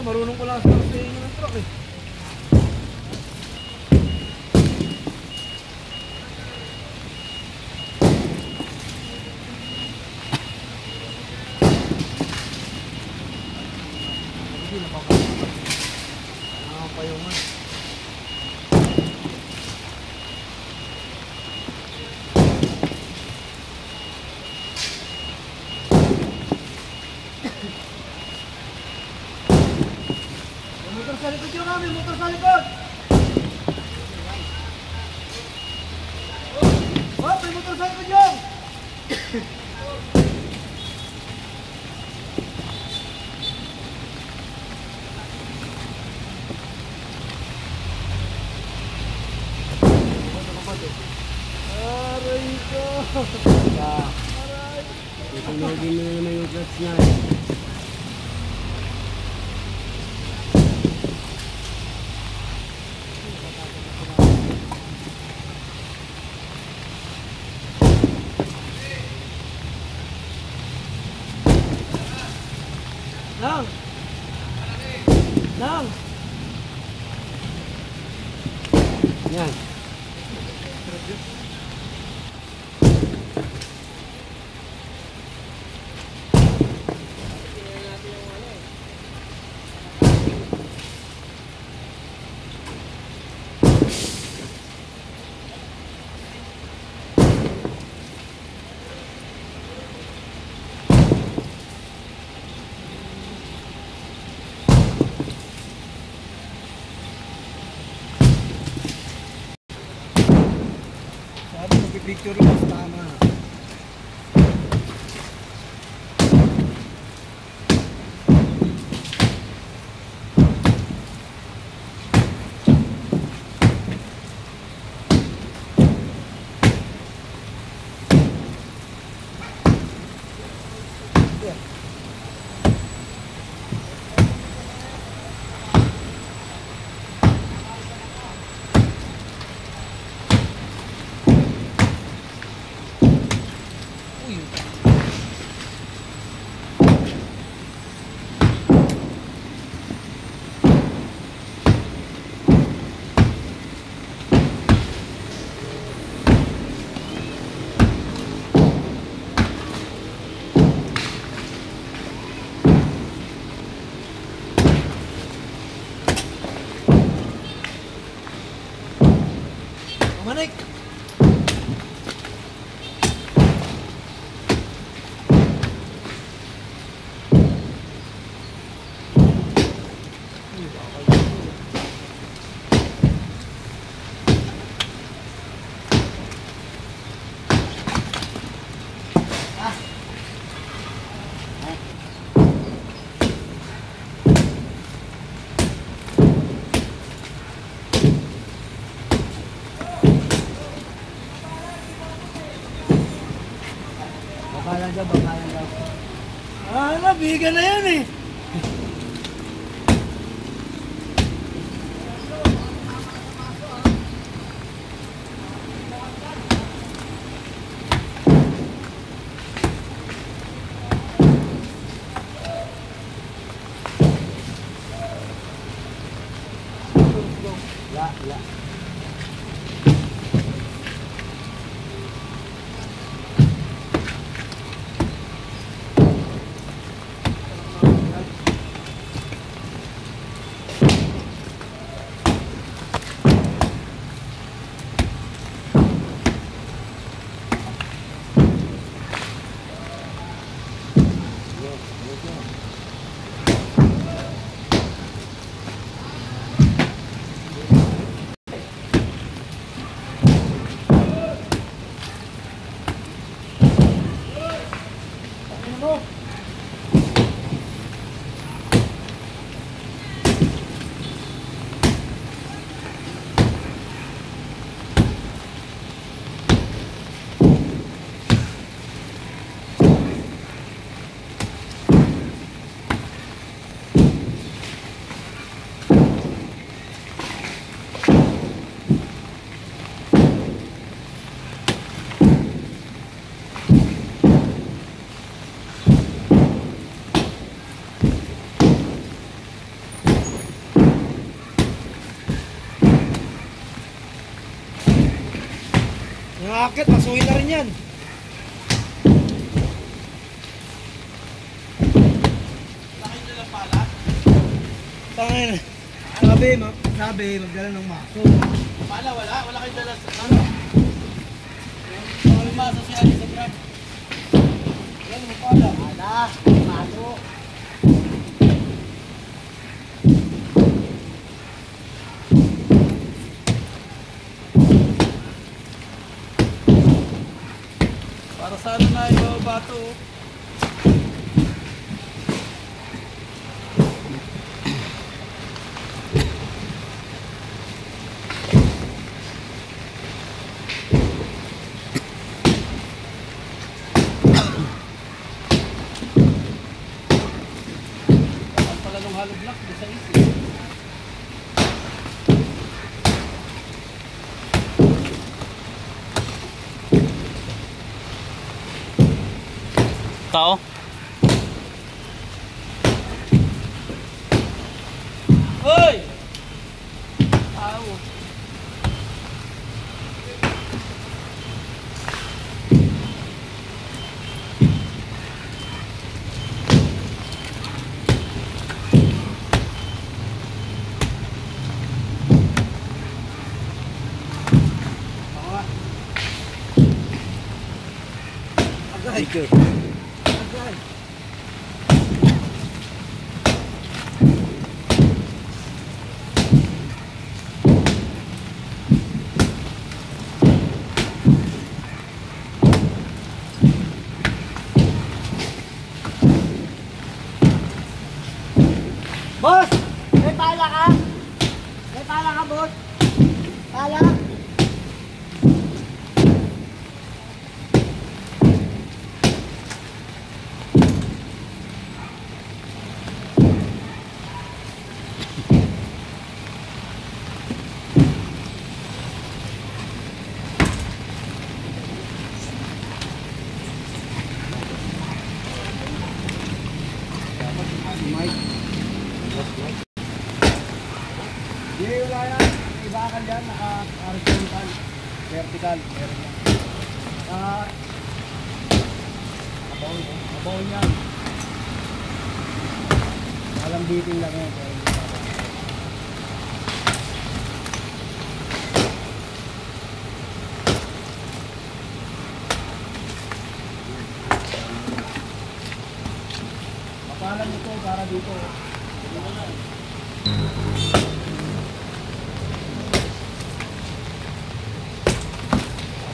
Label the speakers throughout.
Speaker 1: Marunong ko lang sa inyo ng truck eh. Hindi napapayungan. Motor sa likod yun kami, motor sa likod! Oh, may motor sa likod yun! Aray ko! Aray!
Speaker 2: Isunogin mo naman yung clutch niya.
Speaker 1: Nang! Nang!
Speaker 2: Yan.
Speaker 1: Picture mo sa tama. Manik!
Speaker 2: Bakalan daw, bakalan daw.
Speaker 1: Ah, nabigan na yan eh.
Speaker 2: Wala.
Speaker 1: Nakakit, masuhin na rin yan. Laki nyo lang pala? Tangin. Sabi, magdala ng maso. Pala, wala? Wala kayo dala sa ano? May maso si Ali sa grab. Wala mo pala. Wala, maso. Para sa ano na yung bato. Ang pala nung hollow block, di sa isip. Tao. Hoy! Tao. Agay.
Speaker 2: Boss! May pala ka? May pala ka, boss? Pala?
Speaker 1: Hindi, wala yan. Iba ka dyan, naka-horizontal. Vertical. Meron yan. Naka-babaw yan. Walang beating lang yan. Papalan nito para dito.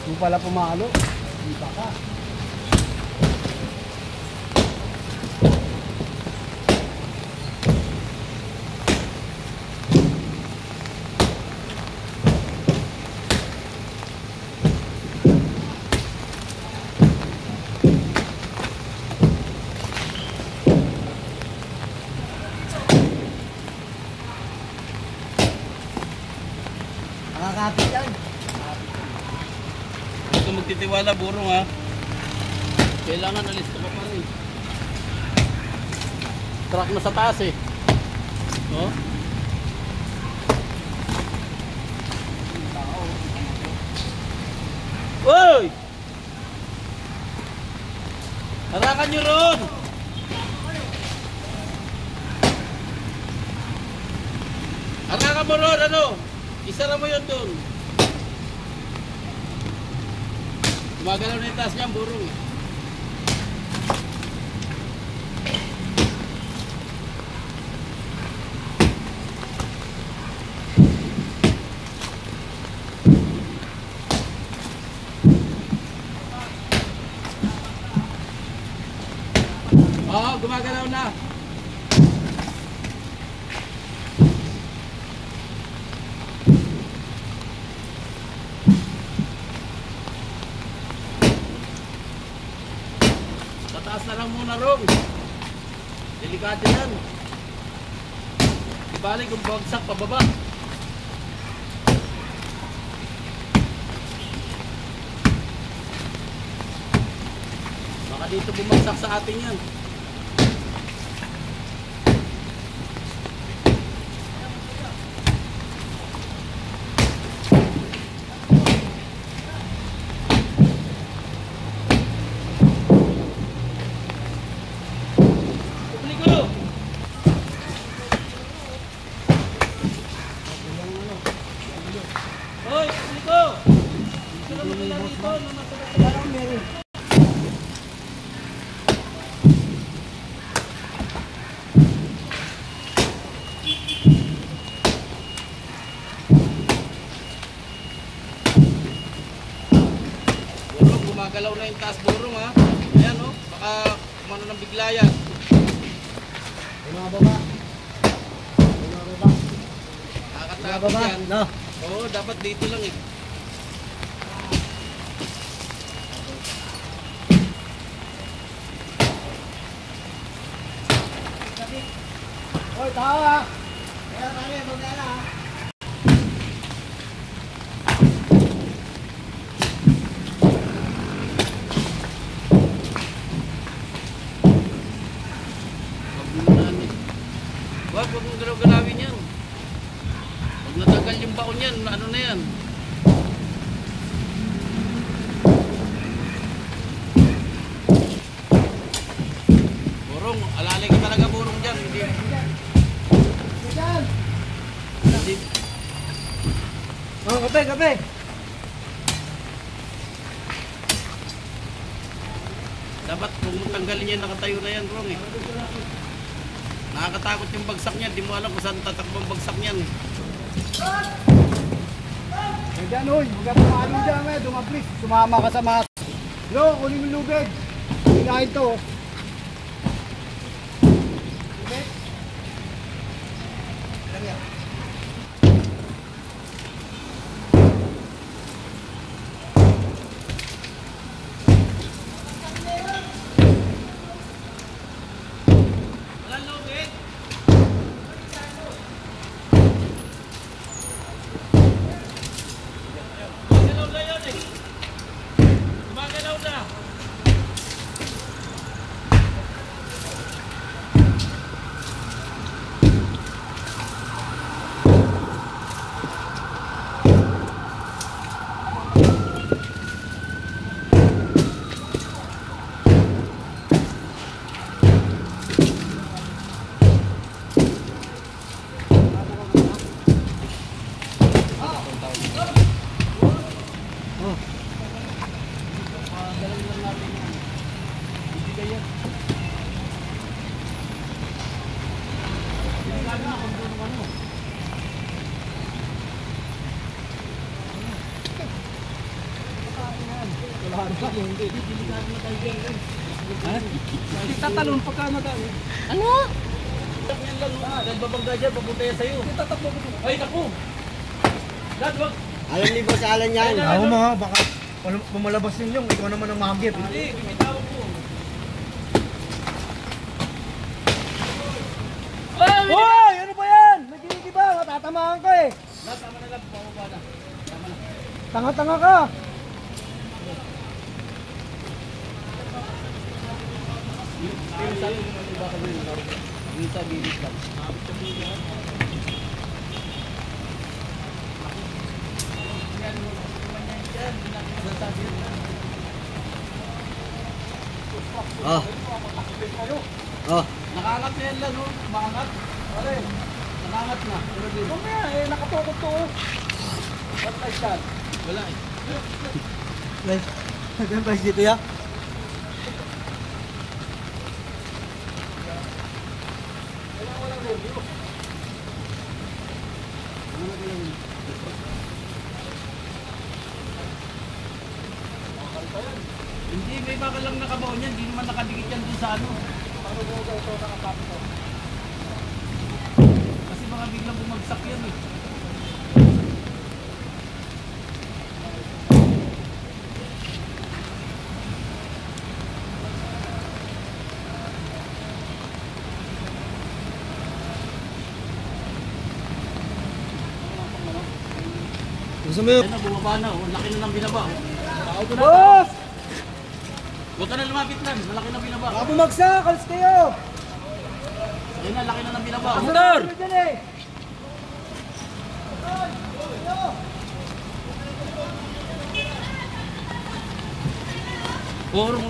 Speaker 1: Kung pala pumalo, di pa ka. Nakakapit yan.
Speaker 3: Huwag ka magtitiwala, burong ha. Kailangan alis ka pa rin. Truck na sa taas eh. Oh? Uy! Harakan nyo ron! Harakan mo ron, ano? Isara mo yun dun. Gumagalaw na yung taas niya, burong eh. Oo, gumagalaw na. Tataas na lang muna, Rong. Delikado yan. Ibalik kung bagsak pababa. Baka dito bumagsak sa atin yan. Publiko! Hoy, publiko! Dito na makila dito.
Speaker 2: Parang meron.
Speaker 3: Burong, gumagalaw na yung taas burong ha. Ayan o, baka kumano ng bigla yan.
Speaker 2: Bumababa. Bumababa.
Speaker 3: Nakakatakot
Speaker 2: Bumababa.
Speaker 3: yan.
Speaker 2: No.
Speaker 3: Oo, dapat dito lang eh.
Speaker 2: Hoy, tao ah. Kaya kami, magdala ah.
Speaker 3: Wag mong galaw-galawin yan. Pag natagal yung baon yan, ano na yan? Burong, alalay ka talaga burong dyan. Hindi.
Speaker 2: Diyan.
Speaker 3: Hindi.
Speaker 2: Oh, kape, kape.
Speaker 3: Dapat kung tanggalin yan, nakatayo na yan, Burong eh. Nakakatakot yung bagsak niyan. Di mo alam kung saan tatakbo ang bagsak niyan.
Speaker 2: Diyan, hoy. Huwag ka pumalo dyan, eh. Dumaplis. Sumama ka sa mga... Lo, kunin mo yung lubid. Hinahin to. Lubid. Alam yan.
Speaker 3: Walang lubid. Gumagalaw na yun eh. Gumagalaw na. Gagawin lang natin yan. Bibigay yan. Delikado na kung doon ano.
Speaker 2: Wala na. Hindi.
Speaker 3: Delikado na tayo dyan.
Speaker 2: Ha? Hindi tatalon pagka nagano.
Speaker 3: Ano? Yan lang. Dahil babangga dyan, papunta yan sa'yo.
Speaker 2: Tatakbo ko.
Speaker 3: Ay, naku! Dad, wag!
Speaker 2: Alam ni Boss Alan yan.
Speaker 1: Ako mga, baka pumalabas ninyo, ikaw naman ang mahagip.
Speaker 3: Hindi, bibitawag ko.
Speaker 2: Hoy! Ano ba yan? May ginigiba. Matatamaan ko eh.
Speaker 3: Dad, tama na lang. Pababa na. Tama na.
Speaker 2: Tanga-tanga ka.
Speaker 3: Yung sabi ko naman baka mo yung sa bilis lang. Yan,
Speaker 1: Oh. Oh.
Speaker 3: Nakangat na yan lang, no? Makangat. Pare, nakangat na. Pero din.
Speaker 2: Mamaya eh, nakatukot to. What like that?
Speaker 3: Wala eh.
Speaker 1: Guys, nagyan pa dito ya.
Speaker 3: Hindi, may baka lang nakabaon yan. Hindi naman nakadikit yan dun sa ano. Kasi baka biglang bumagsak yan eh.
Speaker 1: Gusto mo yun?
Speaker 3: Ayun na, bumaba na. Oh. Laki na ng binaba. Oh.
Speaker 2: Boss!
Speaker 3: Huwag ka na lumapit lang. Malaki na binaba.
Speaker 2: Baka bumagsak, alis kayo!
Speaker 3: Ayun na, laki na ng binaba. Oh.
Speaker 2: Motor! Dyan eh!
Speaker 3: Oh, rung.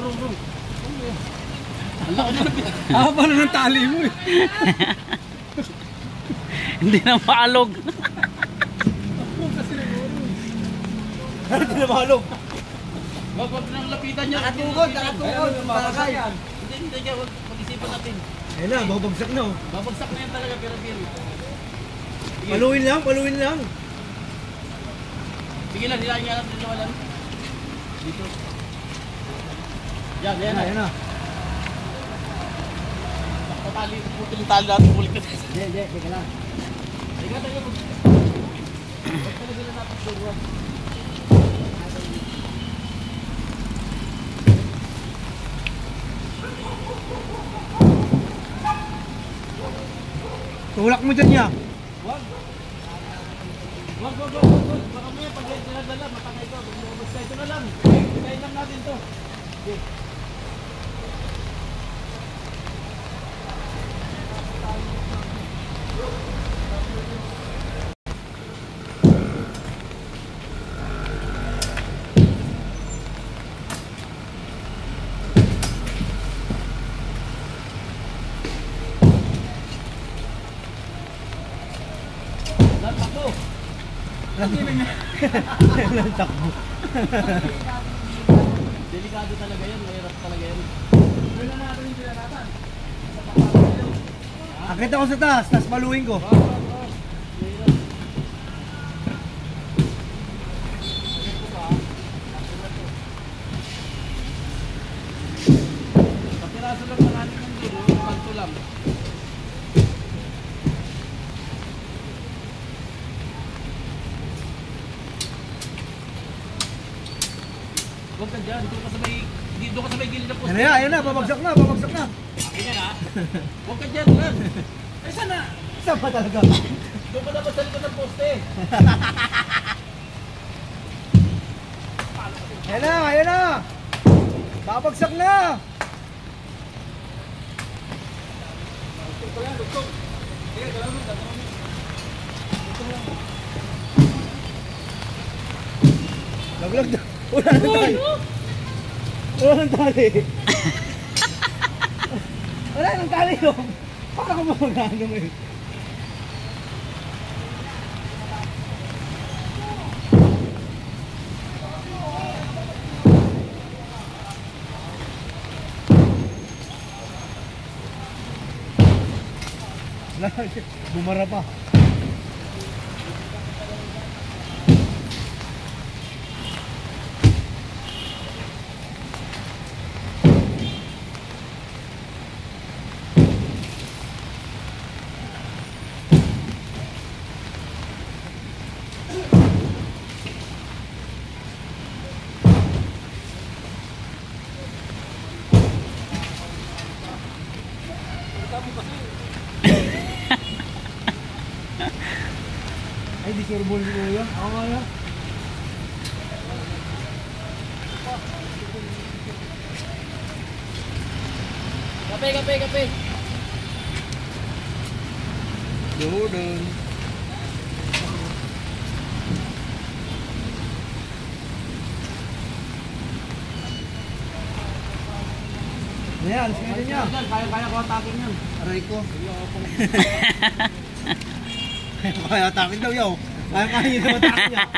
Speaker 3: Ang laki na ng binaba.
Speaker 2: Haba na ng tali mo eh.
Speaker 3: Hindi na maalog.
Speaker 1: Hindi na mahalog.
Speaker 3: Wag nang lapitan niya.
Speaker 2: Nakatugod!
Speaker 1: Takay.
Speaker 3: Hindi niya. Wag pag-isipan natin.
Speaker 1: Ayun na, babagsak na oh.
Speaker 3: Babagsak na yan talaga, pero pero.
Speaker 1: Paluin lang.
Speaker 3: Sige lang, hilahin nga natin yung walan. Dito. Yan na. Tatali, putin yung tali natin, bulik na.
Speaker 2: Hindi, teka lang.
Speaker 3: Sige tayo. Huwag talaga na natin suruan.
Speaker 1: Tulak mo dyan ya.
Speaker 3: Wag. Baka may pag dinadala, matangay ko. Basta ito na lang. Kain lang natin to. Okay. Takbo.
Speaker 1: Lang takbo.
Speaker 3: Delikado talaga yan, mahirap talaga yan.
Speaker 1: Akit ako sa taas, tas paluin ko.
Speaker 3: Kapiraso lang ng ating ng dulo, kanto lang. Huwag ka dyan, doon ka sa may gilid ng poste.
Speaker 1: Ayun na, babagsak na.
Speaker 3: Akin yan ha. Huwag ka dyan lang. Ay sana.
Speaker 1: Saan pa talaga?
Speaker 3: Doon ka dapat sa likod ng poste.
Speaker 2: Ayun na! Babagsak na!
Speaker 1: Laglag na. Wala nang tali. Wala nang tali. Wala nang tali yun. Para ko mamagano mo yun. Bumara pa. Ay, di surbol ko yun. Ako nga yan.
Speaker 3: Kape.
Speaker 1: Jordan. Ayan, sige din niya.
Speaker 3: Kaya ko atakin yan.
Speaker 1: Aray ko. Kaya atakin daw yaw. Kaya yun naman atakin niya.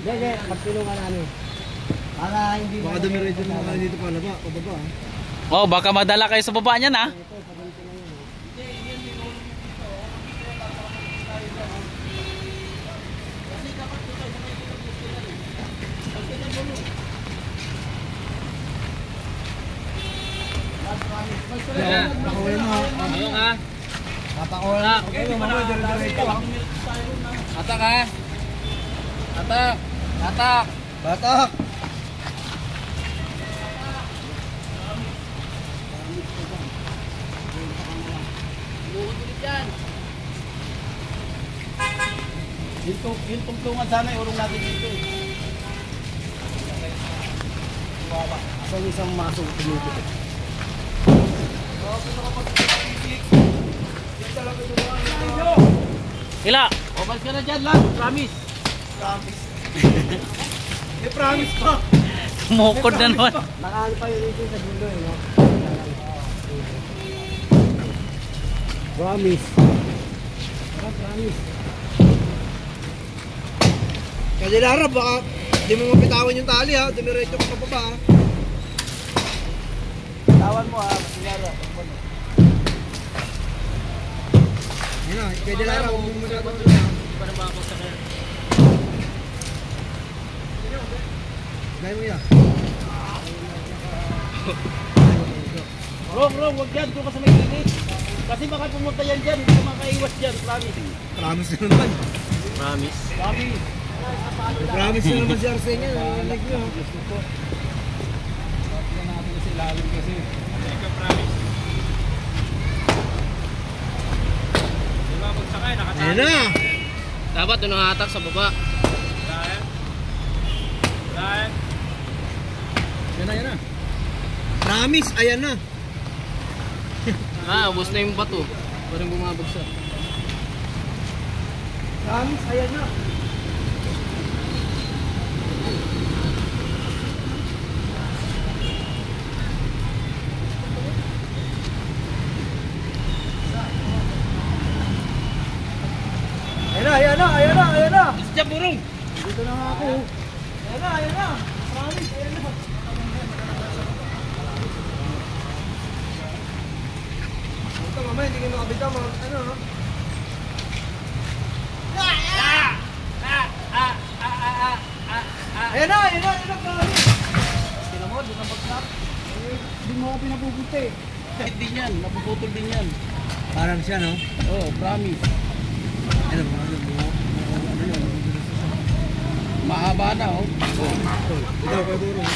Speaker 2: Sige, pagtulungan namin. Para hindi
Speaker 1: Baka dumiretso na mga dito palaba, pababa.
Speaker 4: Oh, baka madala kayo sa baba niyan ah.
Speaker 1: Pakawin mo.
Speaker 3: Ano ka?
Speaker 2: Napakawala. Okay, mamaya diretso.
Speaker 3: Atak ha? Atak! Atak!
Speaker 1: Batak!
Speaker 3: Buhod ulit yan! Yung tungtungan sana urong natin dito eh.
Speaker 2: Sa isang maso tumipit.
Speaker 4: Ila.
Speaker 3: Obal ka na dyan lang, promise.
Speaker 1: Promise. May promise pa.
Speaker 4: Tumukod na naman.
Speaker 2: Nakaano pa yun dito sa dulo eh, no? Promise. Promise.
Speaker 1: Kasi Lara, baka di mo mapitawan yung tali ha. Dumiretso ka pa ha.
Speaker 3: Tawan mo ha, Lara.
Speaker 1: Yan na, pwede Lara, huwag mo masyado.
Speaker 3: Para ba ako sa kaya?
Speaker 1: Gaya mo yan.
Speaker 3: Rong, wag dyan, doon ka sa may gilid. Kasi baka pumunta yan dyan, hindi ka makaiwas dyan, promise.
Speaker 1: Promise na naman.
Speaker 3: Promise? Promise.
Speaker 1: Promise na naman si Arsenia. Narinig nyo. Ayan na.
Speaker 3: Dapat doon ang hatak sa baba.
Speaker 1: Yan na. Promise, ayan na.
Speaker 3: Ubos na yung bato. Parang bumabagsak.
Speaker 1: Promise, ayan na. Ayan na.
Speaker 3: Isya burong!
Speaker 1: Dito na nga ako. Ayan na. Promise, ayan na. Ito mamaya, hindi kayo makabitaw. Ano ha? Ayan na. Promise.
Speaker 3: Sila mo, doon ang bagsak.
Speaker 2: Hindi mo ako pinapupunta eh.
Speaker 3: Kahit din yan, mapuputol din yan.
Speaker 1: Parang siya, no?
Speaker 3: Oh, promise.
Speaker 1: Ano ba? Ano yun?
Speaker 3: Mahaba na oh.
Speaker 1: Ito, pwede rin.